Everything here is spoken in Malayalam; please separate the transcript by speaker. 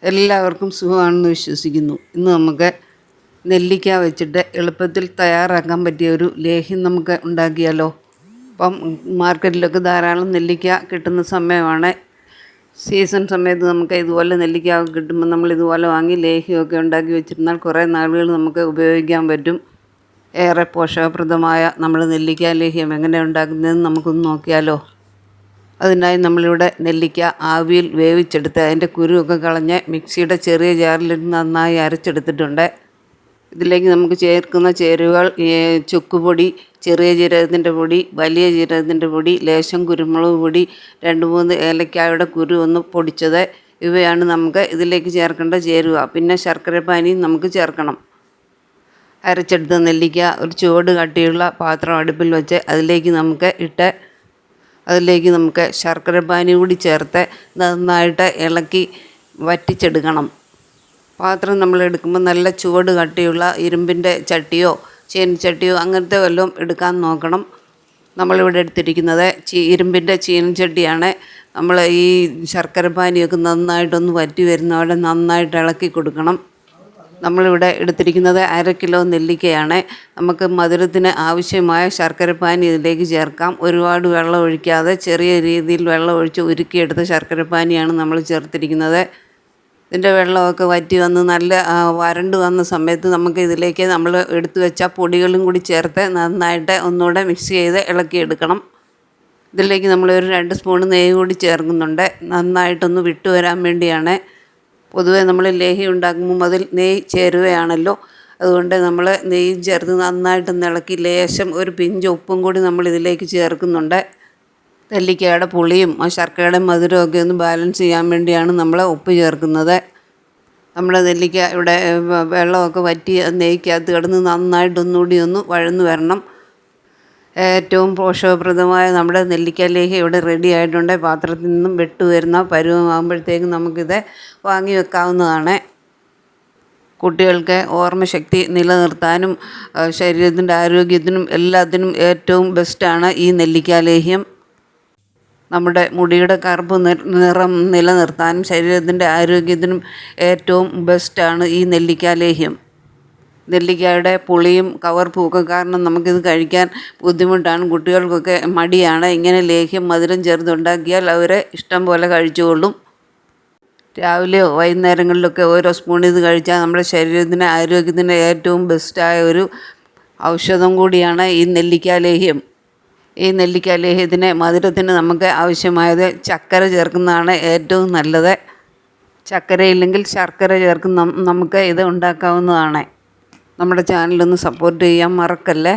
Speaker 1: എല്ലാവർക്കും സുഖമാണെന്ന് വിശ്വസിക്കുന്നു. ഇന്ന് നമുക്ക് നെല്ലിക്ക വെച്ചിട്ട് എളുപ്പത്തിൽ തയ്യാറാക്കാൻ പറ്റിയ ഒരു ലേഹ്യം നമുക്ക് ഉണ്ടാക്കിയാലോ. അപ്പം മാർക്കറ്റിലൊക്കെ ധാരാളം നെല്ലിക്ക കിട്ടുന്ന സമയമാണ്. സീസൺ സമയത്ത് നമുക്ക് ഇതുപോലെ നെല്ലിക്ക കിട്ടുമ്പോൾ നമ്മൾ ഇതുപോലെ വാങ്ങി ലേഹ്യമൊക്കെ ഉണ്ടാക്കി വെച്ചിരുന്നാൽ കുറേ നാളുകൾ നമുക്ക് ഉപയോഗിക്കാൻ പറ്റും. ഏറെ പോഷകപ്രദമായ നമ്മൾ നെല്ലിക്ക ലേഹ്യം എങ്ങനെ ഉണ്ടാക്കുന്നതെന്ന് നമുക്കൊന്ന് നോക്കിയാലോ. അതിനായി നമ്മളിവിടെ നെല്ലിക്ക ആവിയിൽ വേവിച്ചെടുത്ത് അതിൻ്റെ കുരുവൊക്കെ കളഞ്ഞ് മിക്സിയുടെ ചെറിയ ജാറിലിട്ട് നന്നായി അരച്ചെടുത്തിട്ടുണ്ട്. ഇതിലേക്ക് നമുക്ക് ചേർക്കുന്ന ചേരുവകൾ ചുക്കുപൊടി, ചെറിയ ജീരകത്തിൻ്റെ പൊടി, വലിയ ജീരകത്തിൻ്റെ പൊടി, ലേശം കുരുമുളക് പൊടി, 2-3 ഏലക്കായുടെ കുരു ഒന്ന് പൊടിച്ചത്, ഇവയാണ് നമുക്ക് ഇതിലേക്ക് ചേർക്കേണ്ട ചേരുവ. പിന്നെ ശർക്കരപ്പാനിയും നമുക്ക് ചേർക്കണം. അരച്ചെടുത്ത നെല്ലിക്ക ഒരു ചുവട് കട്ടിയുള്ള പാത്രം അടുപ്പിൽ വെച്ച് അതിലേക്ക് നമുക്ക് ശർക്കരപ്പാനി കൂടി ചേർത്ത് നന്നായിട്ട് ഇളക്കി വറ്റിച്ചെടുക്കണം. പാത്രം നമ്മൾ എടുക്കുമ്പോൾ നല്ല ചുവട് കട്ടിയുള്ള ഇരുമ്പിൻ്റെ ചട്ടിയോ ചീനച്ചട്ടിയോ അങ്ങനത്തെ വല്ലതും എടുക്കാൻ നോക്കണം. നമ്മളിവിടെ എടുത്തിരിക്കുന്നത് ഇരുമ്പിൻ്റെ ചീനച്ചട്ടിയാണ്. നമ്മൾ ഈ ശർക്കരപ്പാനിയൊക്കെ നന്നായിട്ടൊന്ന് വറ്റി വരുന്നവിടെ നന്നായിട്ട് ഇളക്കി കൊടുക്കണം. നമ്മളിവിടെ എടുത്തിരിക്കുന്നത് 1/2 കിലോ നെല്ലിക്കയാണ്. നമുക്ക് മധുരത്തിന് ആവശ്യമായ ശർക്കരപ്പാനി ഇതിലേക്ക് ചേർക്കാം. ഒരുപാട് വെള്ളം ഒഴിക്കാതെ ചെറിയ രീതിയിൽ വെള്ളം ഒഴിച്ച് ഉരുക്കിയെടുത്ത ശർക്കരപ്പാനിയാണ് നമ്മൾ ചേർത്തിരിക്കുന്നത്. ഇതിൻ്റെ വെള്ളമൊക്കെ വറ്റി വന്ന് നല്ല വരണ്ട് വന്ന സമയത്ത് നമുക്ക് ഇതിലേക്ക് നമ്മൾ എടുത്തു വെച്ച പൊടികളും കൂടി ചേർത്ത് നന്നായിട്ട് ഒന്നുകൂടെ മിക്സ് ചെയ്ത് ഇളക്കിയെടുക്കണം. ഇതിലേക്ക് നമ്മൾ ഒരു 2 സ്പൂൺ നെയ്യ് കൂടി ചേർക്കുന്നുണ്ട്. നന്നായിട്ടൊന്ന് വിട്ടു വരാൻ വേണ്ടിയാണ്. പൊതുവെ നമ്മൾ ലേഹ്യം ഉണ്ടാക്കുമ്പോൾ അതിൽ നെയ്യ് ചേരുകയാണല്ലോ. അതുകൊണ്ട് നമ്മൾ നെയ്യ് ചേർത്ത് നന്നായിട്ടൊന്ന് ഇളക്കി ലേശം ഒരു പിഞ്ച് ഉപ്പും കൂടി നമ്മൾ ഇതിലേക്ക് ചേർക്കുന്നുണ്ട്. നെല്ലിക്കയുടെ പുളിയും ശർക്കരയുടെ മധുരമൊക്കെ ഒന്ന് ബാലൻസ് ചെയ്യാൻ വേണ്ടിയാണ് നമ്മൾ ഉപ്പ് ചേർക്കുന്നത്. നമ്മുടെ നെല്ലിക്ക ഇവിടെ വെള്ളമൊക്കെ വറ്റി നെയ്ക്കകത്ത് കിടന്ന് നന്നായിട്ടൊന്നുകൂടി ഒന്ന് വഴന്നു വരണം. ഏറ്റവും പോഷകപ്രദമായ നമ്മുടെ നെല്ലിക്ക ലേഹ്യം ഇവിടെ റെഡി ആയിട്ടുണ്ട്. പാത്രത്തിൽ നിന്നും വെട്ടു വരുന്ന പരുവമാകുമ്പോഴത്തേക്കും നമുക്കിത് വാങ്ങി വെക്കാവുന്നതാണ്. കുട്ടികൾക്ക് ഓർമ്മശക്തി നിലനിർത്താനും ശരീരത്തിൻ്റെ ആരോഗ്യത്തിനും എല്ലാത്തിനും ഏറ്റവും ബെസ്റ്റാണ് ഈ നെല്ലിക്ക ലേഹ്യം. നമ്മുടെ മുടിയുടെ കറുപ്പ് നിറം നിലനിർത്താനും ശരീരത്തിൻ്റെ ആരോഗ്യത്തിനും ഏറ്റവും ബെസ്റ്റാണ് ഈ നെല്ലിക്ക ലേഹ്യം. നെല്ലിക്കയുടെ പുളിയും കവർപ്പുമൊക്കെ കാരണം നമുക്കിത് കഴിക്കാൻ ബുദ്ധിമുട്ടാണ്. കുട്ടികൾക്കൊക്കെ മടിയാണ്. ഇങ്ങനെ ലേഹ്യം മധുരം ചേർത്തുണ്ടാക്കിയാൽ അവർ ഇഷ്ടം പോലെ കഴിച്ചുകൊള്ളും. രാവിലെയോ വൈകുന്നേരങ്ങളിലൊക്കെ ഓരോ സ്പൂൺ ഇത് കഴിച്ചാൽ നമ്മുടെ ശരീരത്തിന് ആരോഗ്യത്തിന് ഏറ്റവും ബെസ്റ്റായ ഒരു ഔഷധം കൂടിയാണ് ഈ നെല്ലിക്ക ലേഹ്യം. ഈ നെല്ലിക്ക ലേഹ്യത്തിന് മധുരത്തിന് നമുക്ക് ആവശ്യമായത് ചക്കര ചേർക്കുന്നതാണ് ഏറ്റവും നല്ലത്. ചക്കരയില്ലെങ്കിൽ ശർക്കര ചേർക്കുന്ന നമുക്ക് ഇത് ഉണ്ടാക്കാവുന്നതാണ്. നമ്മുടെ ചാനലൊന്ന് സപ്പോർട്ട് ചെയ്യാൻ മറക്കല്ലേ.